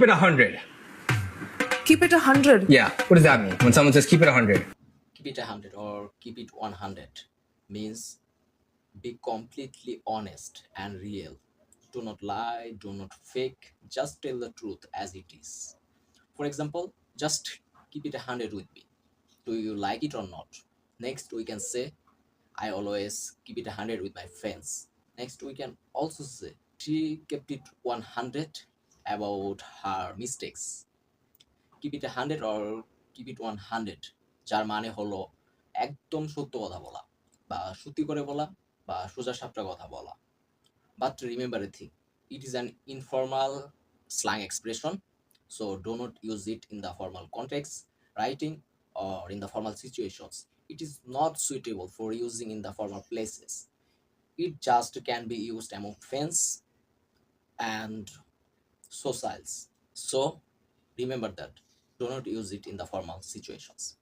keep it 100. Keep it 100. Yeah, what does that mean when someone says keep it 100? Keep it 100 or keep it 100 means be completely honest and real. Do not lie, do not fake, just tell the truth as it is. For example, just keep it 100 with me. Do you like it or not? Next, we can say, I always keep it 100 with my friends. Next, we can also say, she kept it 100 about her mistakes. Keep it 100 or keep it 100 যার মানে হলো একদম সত্য কথা বলা বা সত্যি করে বলা বা সোজা সাপটা কথা বলা। But remember a thing, it is an informal slang expression, so do not use it in the formal context, writing, or in the formal situations. It is not suitable for using in the formal places. It just can be used among friends and socials. So remember that, do not use it in the formal situations.